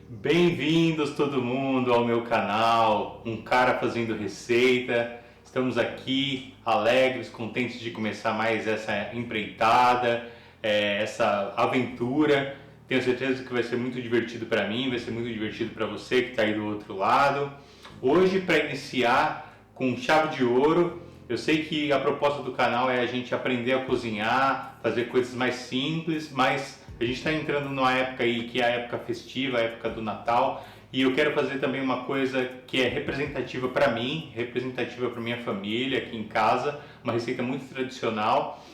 Bem-vindos todo mundo ao meu canal, um cara fazendo receita. Estamos aqui alegres, contentes de começar mais essa empreitada, essa aventura. Tenho certeza que vai ser muito divertido para mim, vai ser muito divertido para você que está aí do outro lado. Hoje, para iniciar com chave de ouro, eu sei que a proposta do canal é a gente aprender a cozinhar, fazer coisas mais simples, mas a gente está entrando numa época aí que é a época festiva, a época do Natal, e eu quero fazer também uma coisa que é representativa para mim, representativa para minha família aqui em casa, uma receita muito tradicional.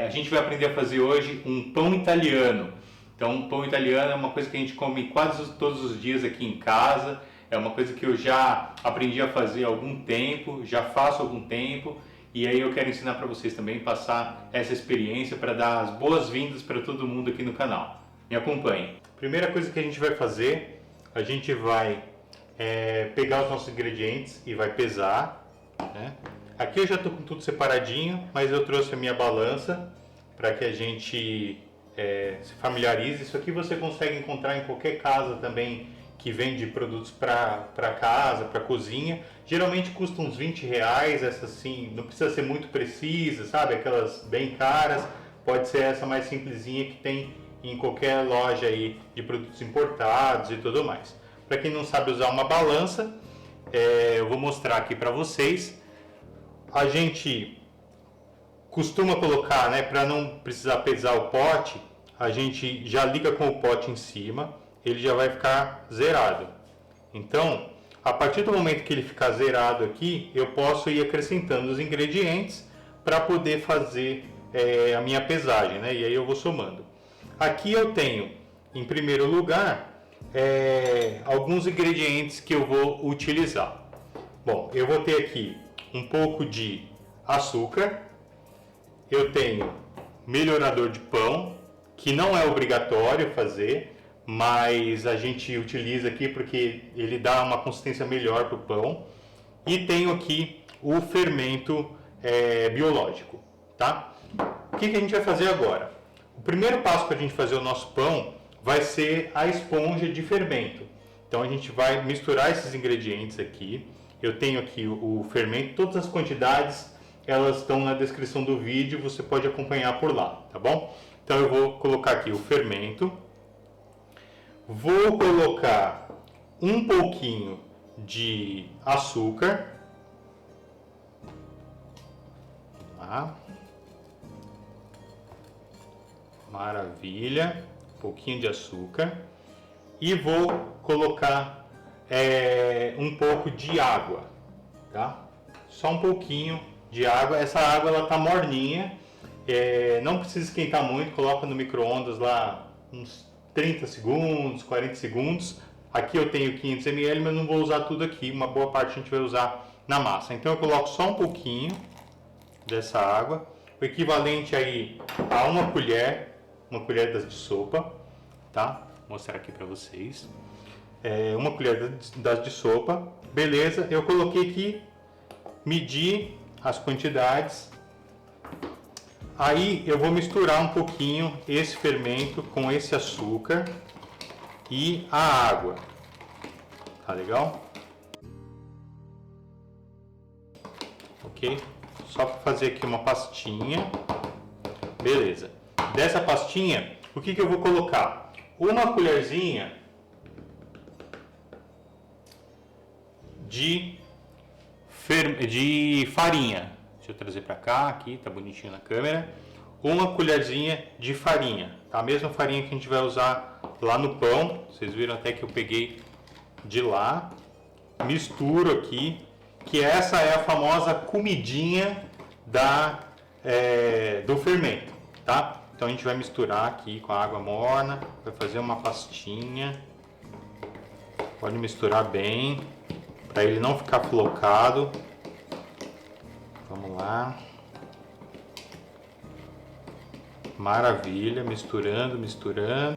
A gente vai aprender a fazer hoje um pão italiano. Então, um pão italiano é uma coisa que a gente come quase todos os dias aqui em casa. É uma coisa que eu já aprendi a fazer há algum tempo, já faço há algum tempo, e aí eu quero ensinar para vocês também, passar essa experiência para dar as boas-vindas para todo mundo aqui no canal. Me acompanhem. Primeira coisa que a gente vai fazer, a gente vai pegar os nossos ingredientes e vai pesar, né? Aqui eu já estou com tudo separadinho, mas eu trouxe a minha balança para que a gente se familiarize. Isso aqui você consegue encontrar em qualquer casa também que vende produtos para casa, para cozinha. Geralmente custa uns 20 reais, essa assim, não precisa ser muito precisa, sabe? Aquelas bem caras, pode ser essa mais simplesinha que tem em qualquer loja aí de produtos importados e tudo mais. Para quem não sabe usar uma balança, eu vou mostrar aqui para vocês. A gente costuma colocar, né, para não precisar pesar o pote, a gente já liga com o pote em cima, ele já vai ficar zerado. Então, a partir do momento que ele ficar zerado aqui, eu posso ir acrescentando os ingredientes para poder fazer a minha pesagem, né? E aí eu vou somando. Aqui eu tenho, em primeiro lugar, alguns ingredientes que eu vou utilizar. Bom, eu vou ter aqui um pouco de açúcar, eu tenho melhorador de pão, que não é obrigatório fazer, mas a gente utiliza aqui porque ele dá uma consistência melhor para o pão. E tenho aqui o fermento biológico, tá? O que a gente vai fazer agora? O primeiro passo para a gente fazer o nosso pão vai ser a esponja de fermento. Então a gente vai misturar esses ingredientes aqui. Eu tenho aqui o fermento, todas as quantidades elas estão na descrição do vídeo, você pode acompanhar por lá, tá bom? Então eu vou colocar aqui o fermento. Vou colocar um pouquinho de açúcar. Tá. Maravilha. Um pouquinho de açúcar. E vou colocar um pouco de água. Tá? Só um pouquinho de água. Essa água ela tá morninha. Não precisa esquentar muito. Coloca no micro-ondas lá uns 30 segundos, 40 segundos. Aqui eu tenho 500 ml, mas não vou usar tudo aqui. Uma boa parte a gente vai usar na massa. Então eu coloco só um pouquinho dessa água, o equivalente aí a uma colher das de sopa, tá? Vou mostrar aqui para vocês. Uma colher das de sopa. Beleza, eu coloquei aqui, medi as quantidades. Aí eu vou misturar um pouquinho esse fermento com esse açúcar e a água. Tá legal? Ok? Só para fazer aqui uma pastinha. Beleza. Dessa pastinha, o que eu vou colocar? Uma colherzinha de farinha. Deixa eu trazer para cá, aqui, tá bonitinho na câmera. Uma colherzinha de farinha, tá? A mesma farinha que a gente vai usar lá no pão. Vocês viram até que eu peguei de lá. Misturo aqui, que essa é a famosa comidinha do fermento, tá? Então a gente vai misturar aqui com a água morna, vai fazer uma pastinha. Pode misturar bem, para ele não ficar flocado. Vamos lá. Maravilha, misturando, misturando.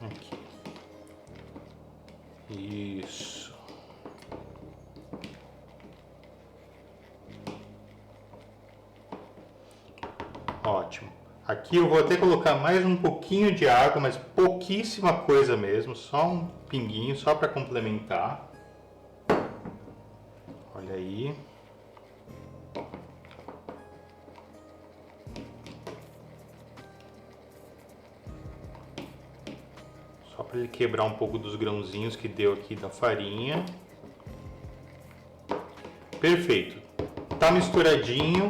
Aqui. Isso. Ótimo. Aqui eu vou até colocar mais um pouquinho de água, mas pouquíssima coisa mesmo, só um pinguinho, só para complementar. Olha aí. Só para ele quebrar um pouco dos grãozinhos que deu aqui da farinha. Perfeito. Tá misturadinho,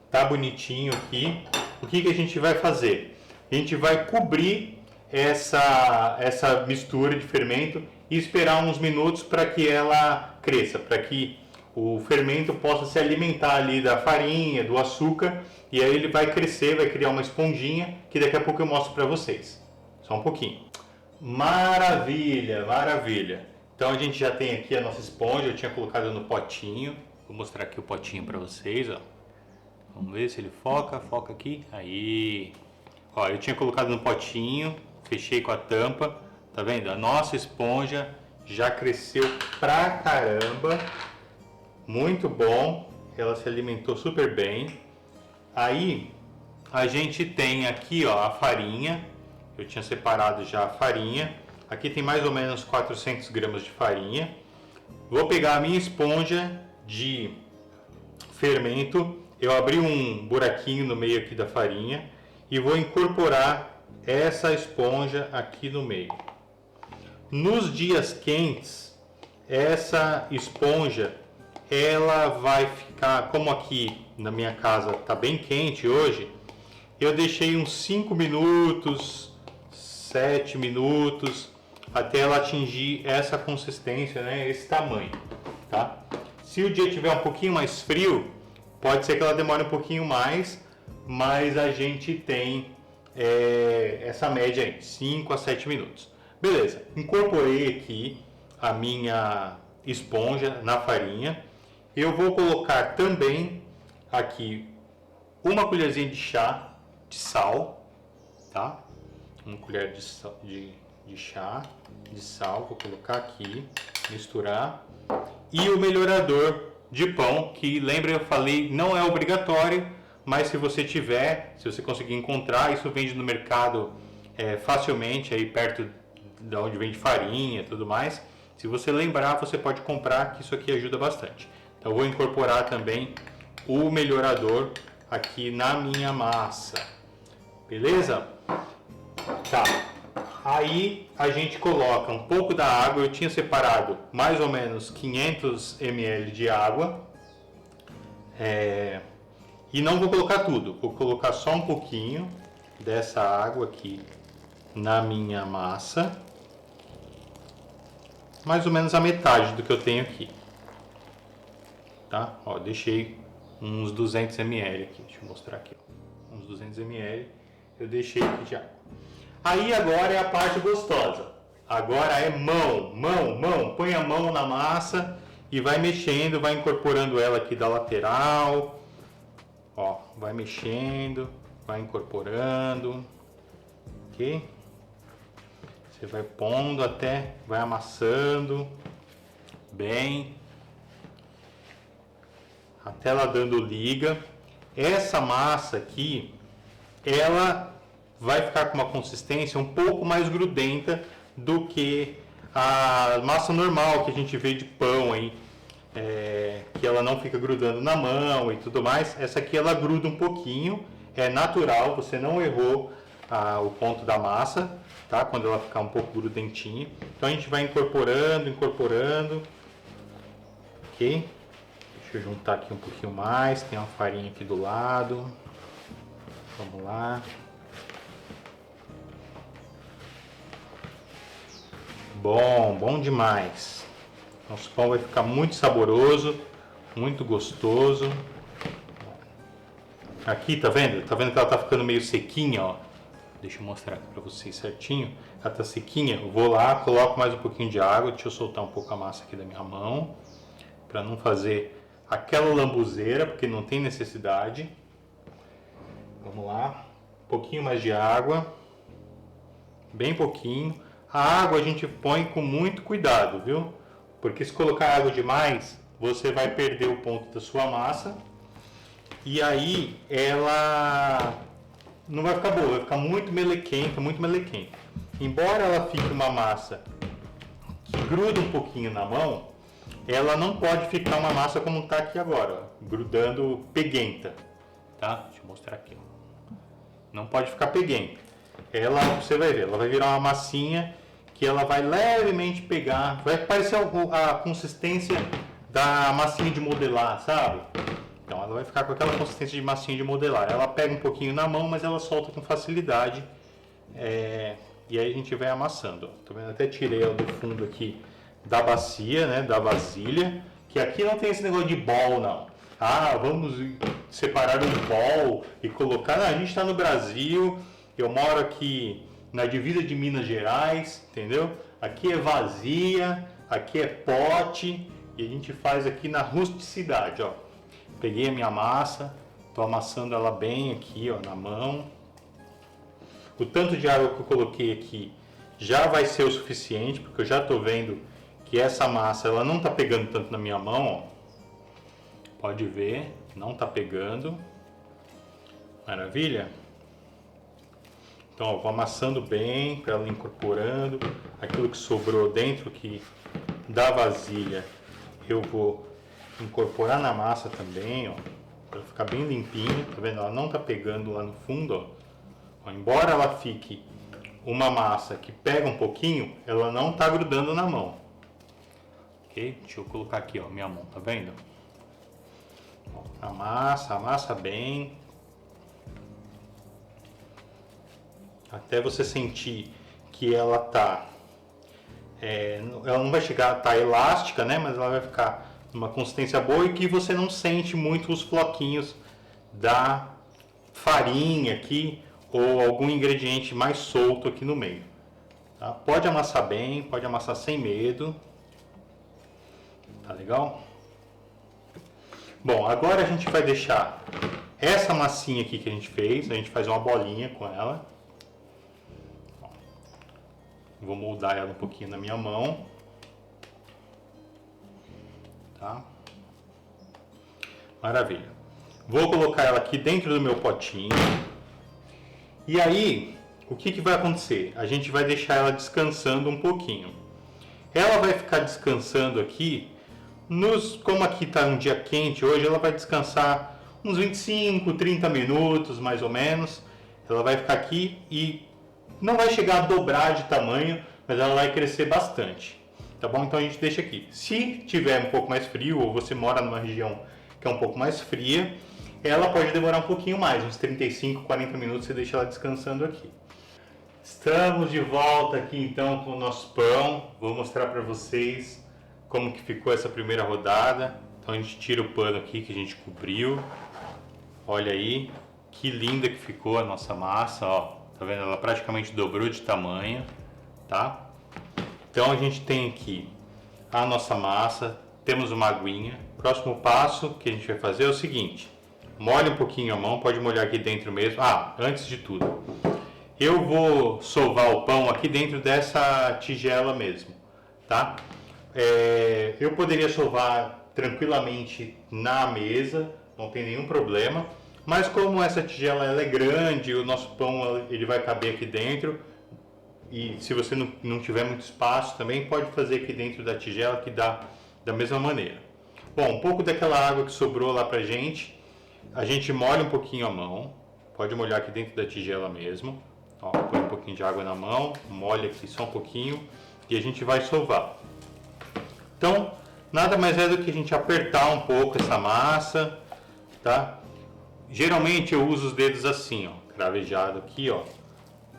tá bonitinho aqui. O que a gente vai fazer? A gente vai cobrir essa mistura de fermento e esperar uns minutos para que ela cresça, para que o fermento possa se alimentar ali da farinha, do açúcar, e aí ele vai crescer, vai criar uma esponjinha que daqui a pouco eu mostro para vocês. Só um pouquinho. Maravilha, maravilha. Então a gente já tem aqui a nossa esponja, eu tinha colocado no potinho. Vou mostrar aqui o potinho para vocês, ó. Vamos ver se ele foca aqui. Aí. Ó, eu tinha colocado no potinho, fechei com a tampa. Tá vendo? A nossa esponja já cresceu pra caramba. Muito bom. Ela se alimentou super bem. Aí a gente tem aqui, ó, a farinha. Eu tinha separado já a farinha. Aqui tem mais ou menos 400 gramas de farinha. Vou pegar a minha esponja de fermento. Eu abri um buraquinho no meio aqui da farinha e vou incorporar essa esponja aqui no meio. Nos dias quentes, essa esponja ela vai ficar, como aqui na minha casa tá bem quente hoje, eu deixei uns 5 minutos, 7 minutos até ela atingir essa consistência, né, esse tamanho, tá? Se o dia tiver um pouquinho mais frio, pode ser que ela demore um pouquinho mais, mas a gente tem essa média aí, 5 a 7 minutos. Beleza, incorporei aqui a minha esponja na farinha. Eu vou colocar também aqui uma colherzinha de chá de sal, tá? Uma colher de chá de sal, vou colocar aqui, misturar. E o melhorador de pão, que lembra eu falei, não é obrigatório, mas se você tiver, se você conseguir encontrar, isso vende no mercado facilmente, aí perto de onde vende farinha e tudo mais. Se você lembrar, você pode comprar, que isso aqui ajuda bastante. Então eu vou incorporar também o melhorador aqui na minha massa. Beleza? Tá. Aí a gente coloca um pouco da água, eu tinha separado mais ou menos 500 ml de água. E não vou colocar tudo, vou colocar só um pouquinho dessa água aqui na minha massa. Mais ou menos a metade do que eu tenho aqui. Tá? Ó, deixei uns 200 ml aqui, deixa eu mostrar aqui. Ó. Uns 200 ml eu deixei aqui de água. Aí agora é a parte gostosa. Agora é mão. Põe a mão na massa e vai mexendo, vai incorporando ela aqui da lateral. Ó, vai mexendo, vai incorporando. Ok? Você vai pondo até, vai amassando bem. Até ela dando liga. Essa massa aqui, ela vai ficar com uma consistência um pouco mais grudenta do que a massa normal que a gente vê de pão aí, que ela não fica grudando na mão e tudo mais. Essa aqui ela gruda um pouquinho, é natural, você não errou o ponto da massa, tá? Quando ela ficar um pouco grudentinha. Então a gente vai incorporando, ok? Deixa eu juntar aqui um pouquinho mais, tem uma farinha aqui do lado. Vamos lá. Bom demais. Nosso pão vai ficar muito saboroso, muito gostoso. Aqui, tá vendo? Tá vendo que ela tá ficando meio sequinha, ó. Deixa eu mostrar aqui pra vocês certinho. Ela tá sequinha. Eu vou lá, coloco mais um pouquinho de água. Deixa eu soltar um pouco a massa aqui da minha mão, pra não fazer aquela lambuzeira, porque não tem necessidade. Vamos lá. Um pouquinho mais de água. Bem pouquinho. A água a gente põe com muito cuidado, viu? Porque se colocar água demais, você vai perder o ponto da sua massa. E aí ela não vai ficar boa, vai ficar muito melequenta, muito melequenta. Embora ela fique uma massa que gruda um pouquinho na mão, ela não pode ficar uma massa como está aqui agora, ó, grudando peguenta, tá? Deixa eu mostrar aqui, ó. Não pode ficar peguenta. Ela, você vai ver, ela vai virar uma massinha que ela vai levemente pegar, vai parecer a consistência da massinha de modelar, sabe? Então ela vai ficar com aquela consistência de massinha de modelar. Ela pega um pouquinho na mão, mas ela solta com facilidade. E aí a gente vai amassando. Tô vendo? Até tirei ela do fundo aqui da bacia, né? Da vasilha. Que aqui não tem esse negócio de bol, não. Ah, vamos separar um bol e colocar. Não, a gente está no Brasil. Eu moro aqui na divisa de Minas Gerais, entendeu? Aqui é vazia, aqui é pote. E a gente faz aqui na rusticidade, ó. Peguei a minha massa, tô amassando ela bem aqui, ó, na mão. O tanto de água que eu coloquei aqui já vai ser o suficiente, porque eu já tô vendo que essa massa ela não tá pegando tanto na minha mão, ó. Pode ver, não tá pegando. Maravilha? Então, ó, vou amassando bem para ela incorporando aquilo que sobrou dentro aqui da vasilha. Eu vou incorporar na massa também, ó, para ficar bem limpinha. Tá vendo? Ela não tá pegando lá no fundo, ó. Embora ela fique uma massa que pega um pouquinho, ela não tá grudando na mão. Ok? Deixa eu colocar aqui, ó, minha mão, tá vendo? Ó, amassa bem. Até você sentir que ela tá... ela não vai chegar a estar elástica, né? Mas ela vai ficar uma consistência boa e que você não sente muito os floquinhos da farinha aqui ou algum ingrediente mais solto aqui no meio. Tá? Pode amassar bem, pode amassar sem medo. Tá legal? Bom, agora a gente vai deixar essa massinha aqui que a gente fez, a gente faz uma bolinha com ela. Vou moldar ela um pouquinho na minha mão. Tá? Maravilha. Vou colocar ela aqui dentro do meu potinho. E aí, o que vai acontecer? A gente vai deixar ela descansando um pouquinho. Ela vai ficar descansando aqui, como aqui está um dia quente hoje, ela vai descansar uns 25, 30 minutos mais ou menos. Ela vai ficar aqui e não vai chegar a dobrar de tamanho, mas ela vai crescer bastante. Tá bom? Então a gente deixa aqui. Se tiver um pouco mais frio, ou você mora numa região que é um pouco mais fria, ela pode demorar um pouquinho mais, uns 35, 40 minutos você deixa ela descansando aqui. Estamos de volta aqui então com o nosso pão. Vou mostrar para vocês como que ficou essa primeira rodada. Então a gente tira o pano aqui que a gente cobriu. Olha aí, que linda que ficou a nossa massa, ó. Tá vendo? Ela praticamente dobrou de tamanho, tá? Então a gente tem aqui a nossa massa, temos uma aguinha. Próximo passo que a gente vai fazer é o seguinte: molha um pouquinho a mão, pode molhar aqui dentro mesmo. Ah, antes de tudo, eu vou sovar o pão aqui dentro dessa tigela mesmo, tá? Eu poderia sovar tranquilamente na mesa, não tem nenhum problema. Mas como essa tigela ela é grande, o nosso pão ele vai caber aqui dentro. E se você não tiver muito espaço também, pode fazer aqui dentro da tigela que dá da mesma maneira. Bom, um pouco daquela água que sobrou lá pra gente, a gente molha um pouquinho a mão. Pode molhar aqui dentro da tigela mesmo. Ó, põe um pouquinho de água na mão, molha aqui só um pouquinho e a gente vai sovar. Então, nada mais é do que a gente apertar um pouco essa massa, tá? Geralmente eu uso os dedos assim, ó, cravejado aqui, ó.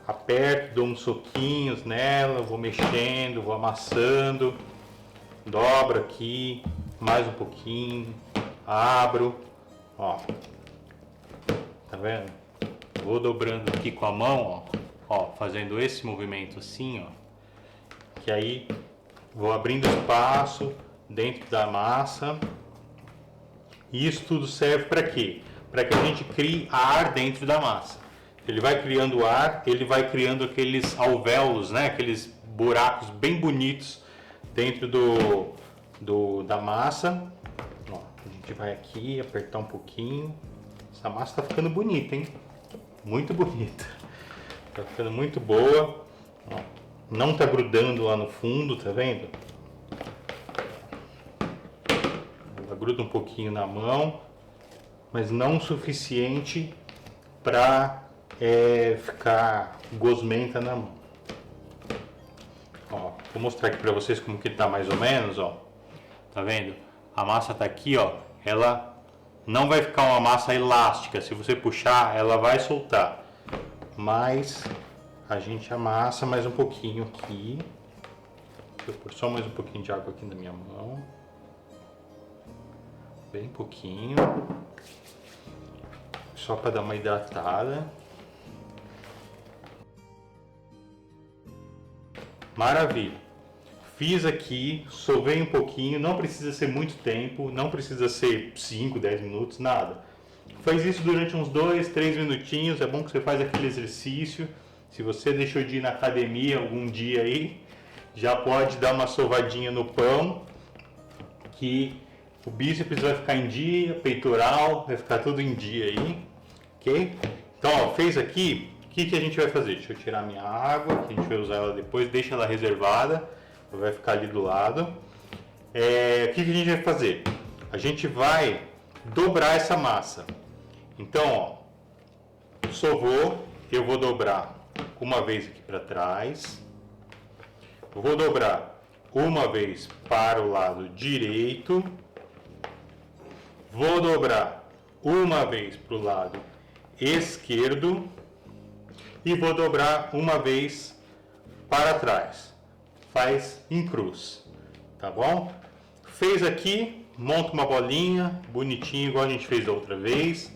Aperto, dou uns soquinhos nela, vou mexendo, vou amassando, dobro aqui, mais um pouquinho, abro, ó. Tá vendo? Vou dobrando aqui com a mão, ó, fazendo esse movimento assim, ó. Que aí vou abrindo espaço dentro da massa. E isso tudo serve para quê? Para que a gente crie ar dentro da massa. Ele vai criando ar, ele vai criando aqueles alvéolos, né? Aqueles buracos bem bonitos dentro da massa. Ó, a gente vai aqui apertar um pouquinho. Essa massa tá ficando bonita, hein? muito bonita. Tá ficando muito boa. Ó, não tá grudando lá no fundo, tá vendo? Ela gruda um pouquinho na mão, mas não o suficiente para ficar gosmenta na mão. Ó, vou mostrar aqui para vocês como que tá mais ou menos, ó. Tá vendo? A massa tá aqui, ó. Ela não vai ficar uma massa elástica. Se você puxar, ela vai soltar. Mas a gente amassa mais um pouquinho aqui. Vou pôr só mais um pouquinho de água aqui na minha mão. Bem pouquinho. Só para dar uma hidratada. Maravilha. Fiz aqui, sovei um pouquinho, não precisa ser muito tempo, não precisa ser 5, 10 minutos, nada. Faz isso durante uns 2, 3 minutinhos, é bom que você faz aquele exercício. Se você deixou de ir na academia algum dia aí, já pode dar uma sovadinha no pão, que o bíceps vai ficar em dia, peitoral, vai ficar tudo em dia aí, ok? Então, ó, fez aqui, o que a gente vai fazer? Deixa eu tirar minha água, que a gente vai usar ela depois, deixa ela reservada. Vai ficar ali do lado. O que a gente vai fazer? A gente vai dobrar essa massa. Então, ó, sovou, eu vou dobrar uma vez aqui para trás. Vou dobrar uma vez para o lado direito. Vou dobrar uma vez para o lado esquerdo. E vou dobrar uma vez para trás. Faz em cruz, tá bom? Fez aqui, monta uma bolinha, bonitinho, igual a gente fez da outra vez.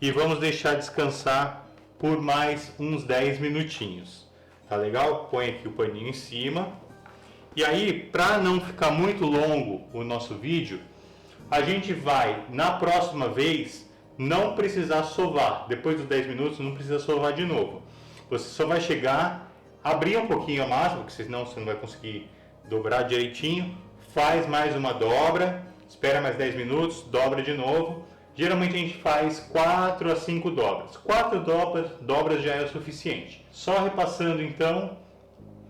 E vamos deixar descansar por mais uns 10 minutinhos. Tá legal? Põe aqui o paninho em cima. E aí, para não ficar muito longo o nosso vídeo, a gente vai, na próxima vez, não precisar sovar. Depois dos 10 minutos, não precisa sovar de novo. Você só vai chegar, abrir um pouquinho a massa, porque senão você não vai conseguir dobrar direitinho. Faz mais uma dobra, espera mais 10 minutos, dobra de novo. Geralmente a gente faz 4 a 5 dobras. 4 dobras já é o suficiente. Só repassando então,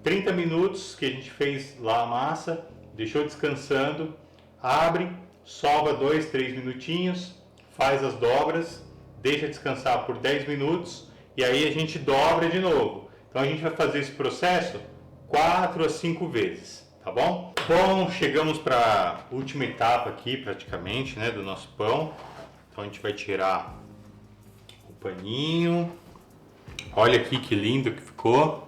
30 minutos que a gente fez lá a massa, deixou descansando, abre, sova 2, 3 minutinhos, faz as dobras, deixa descansar por 10 minutos e aí a gente dobra de novo. Então a gente vai fazer esse processo 4 a 5 vezes, tá bom? Bom, chegamos para a última etapa aqui praticamente, né, do nosso pão. Então a gente vai tirar o paninho. Olha aqui que lindo que ficou.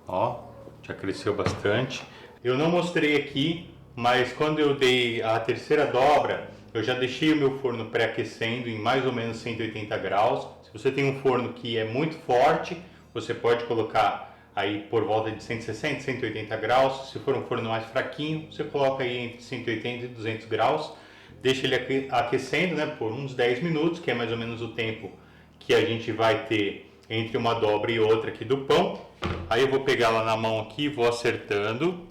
Ó, já cresceu bastante. Eu não mostrei aqui, mas quando eu dei a terceira dobra, eu já deixei o meu forno pré-aquecendo em mais ou menos 180 graus. Se você tem um forno que é muito forte, você pode colocar aí por volta de 160, 180 graus. Se for um forno mais fraquinho, você coloca aí entre 180 e 200 graus. Deixa ele aquecendo, né, por uns 10 minutos, que é mais ou menos o tempo que a gente vai ter entre uma dobra e outra aqui do pão. Aí eu vou pegar ela na mão aqui, vou acertando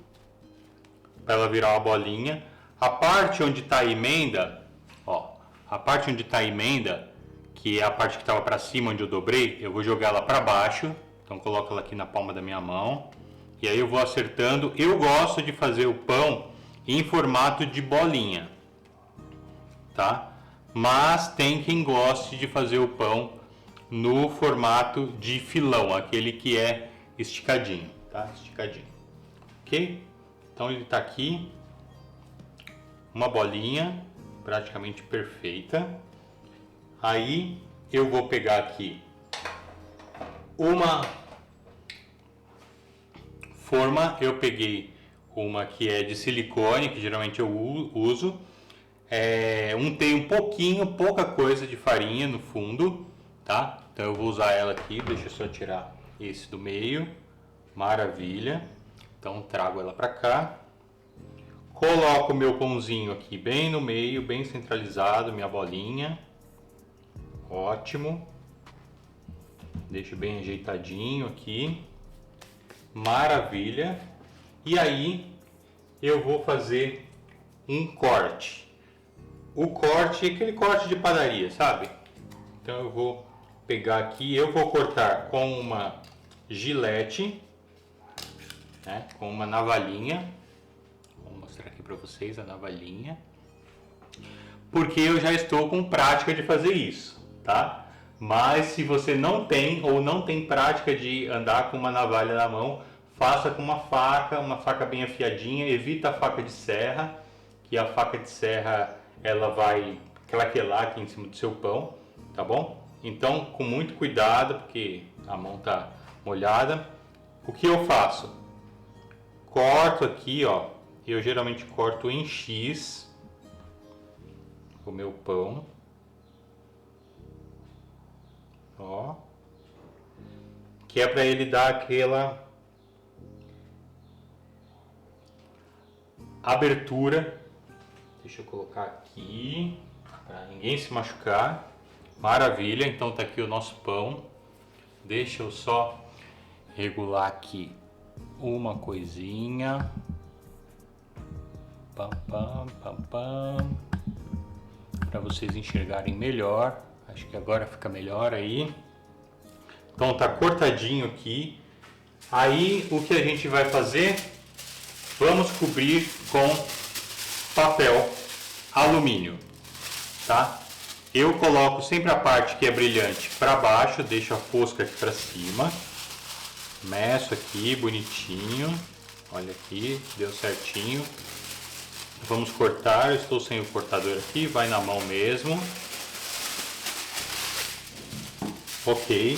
para ela virar uma bolinha. A parte onde está a emenda, ó, a parte onde está a emenda, que é a parte que estava para cima onde eu dobrei, eu vou jogar ela para baixo. Então coloco ela aqui na palma da minha mão e aí eu vou acertando. Eu gosto de fazer o pão em formato de bolinha, tá? Mas tem quem goste de fazer o pão no formato de filão, aquele que é esticadinho, tá? Esticadinho, ok? Então ele está aqui, uma bolinha praticamente perfeita. Aí eu vou pegar aqui uma forma, eu peguei uma que é de silicone, que geralmente eu uso. Untei um pouquinho, pouca coisa de farinha no fundo, tá? Então eu vou usar ela aqui, deixa eu só tirar esse do meio. Maravilha. Então trago ela para cá. Coloco o meu pãozinho aqui bem no meio, bem centralizado, minha bolinha. Ótimo. Deixo bem ajeitadinho aqui. Maravilha. E aí eu vou fazer um corte. O corte é aquele corte de padaria, sabe? Então eu vou pegar aqui, eu vou cortar com uma gilete, né, com uma navalhinha. Vou mostrar aqui para vocês a navalhinha, porque eu já estou com prática de fazer isso, tá? Mas se você não tem ou não tem prática de andar com uma navalha na mão, faça com uma faca bem afiadinha. Evita a faca de serra, que a faca de serra ela vai craquelar aqui em cima do seu pão, tá bom? Então, com muito cuidado, porque a mão tá molhada. O que eu faço? Corto aqui, ó. Eu geralmente corto em X o meu pão, ó, que é para ele dar aquela abertura. Deixa eu colocar aqui para ninguém se machucar. Maravilha, então tá aqui o nosso pão. Deixa eu só regular aqui uma coisinha. Pam, pam, pam, pam. Para vocês enxergarem melhor. Acho que agora fica melhor aí. Então tá cortadinho aqui. Aí o que a gente vai fazer? Vamos cobrir com papel alumínio, tá? Eu coloco sempre a parte que é brilhante para baixo, deixo a fosca aqui para cima. Meço aqui bonitinho. Olha aqui, deu certinho. Vamos cortar, eu estou sem o cortador aqui, vai na mão mesmo. Ok.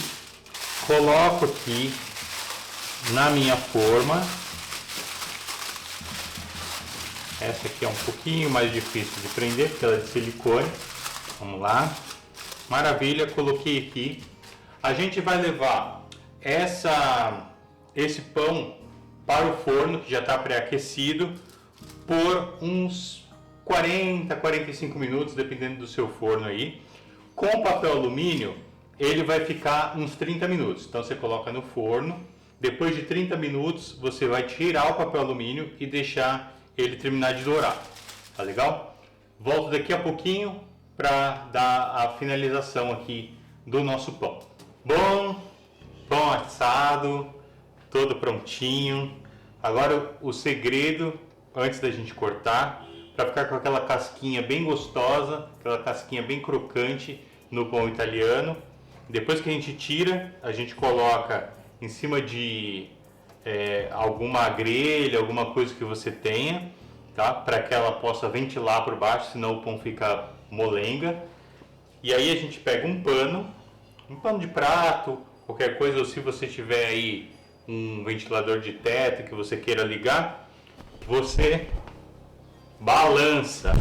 Coloco aqui na minha forma. Essa aqui é um pouquinho mais difícil de prender, porque ela é de silicone. Vamos lá. Maravilha, coloquei aqui. A gente vai levar esse pão para o forno, que já está pré-aquecido, por uns 40, 45 minutos, dependendo do seu forno aí. Com papel alumínio, ele vai ficar uns 30 minutos. Então você coloca no forno, depois de 30 minutos você vai tirar o papel alumínio e deixar ele terminar de dourar. Tá legal? Volto daqui a pouquinho para dar a finalização aqui do nosso pão. Bom, pão assado, todo prontinho. Agora o segredo, antes da gente cortar, para ficar com aquela casquinha bem gostosa, aquela casquinha bem crocante no pão italiano. Depois que a gente tira, a gente coloca em cima de alguma grelha, alguma coisa que você tenha, tá? Para que ela possa ventilar por baixo, senão o pão fica molenga. E aí a gente pega um pano de prato, qualquer coisa, ou se você tiver aí um ventilador de teto que você queira ligar, você balança.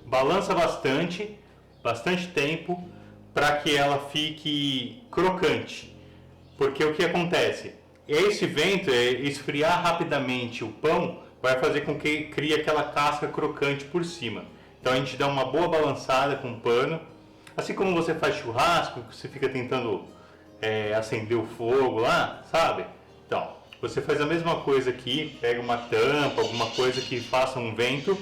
Balança bastante tempo, para que ela fique crocante. Porque o que acontece? Esse vento, esfriar rapidamente o pão, vai fazer com que crie aquela casca crocante por cima. Então a gente dá uma boa balançada com o pano. Assim como você faz churrasco, você fica tentando acender o fogo lá, sabe? Então, você faz a mesma coisa aqui, pega uma tampa, alguma coisa que faça um vento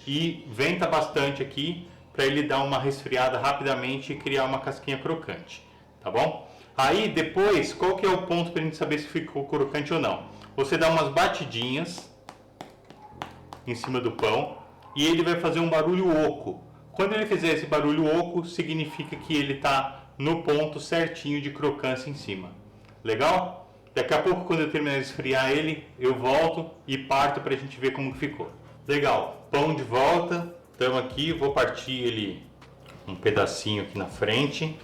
e venta bastante aqui para ele dar uma resfriada rapidamente e criar uma casquinha crocante, tá bom? Aí depois, qual que é o ponto para a gente saber se ficou crocante ou não? Você dá umas batidinhas em cima do pão e ele vai fazer um barulho oco. Quando ele fizer esse barulho oco, significa que ele está no ponto certinho de crocância em cima. Legal? Daqui a pouco, quando eu terminar de esfriar ele, eu volto e parto para a gente ver como ficou. Legal, pão de volta, estamos aqui, vou partir ele um pedacinho aqui na frente.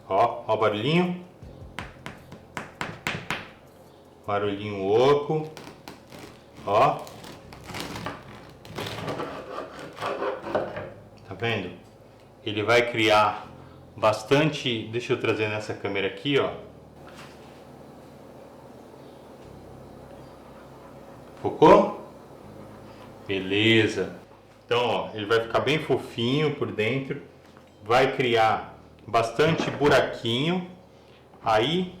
Ó o barulhinho. Barulhinho oco. Ó. Tá vendo? Ele vai criar bastante... Deixa eu trazer nessa câmera aqui, ó. Focou? Beleza. Então, ó, ele vai ficar bem fofinho por dentro. Vai criar bastante buraquinho. Aí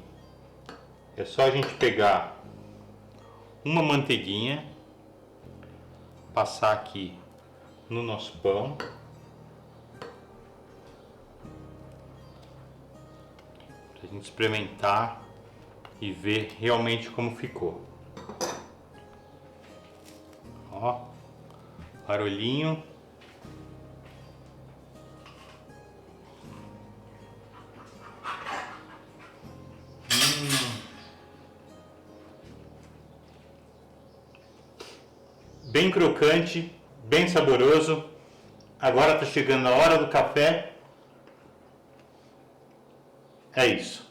é só a gente pegar uma manteiguinha, passar aqui no nosso pão. Pra gente experimentar e ver realmente como ficou. Ó, barulhinho. Bem crocante, bem saboroso. Agora tá chegando a hora do café. É isso.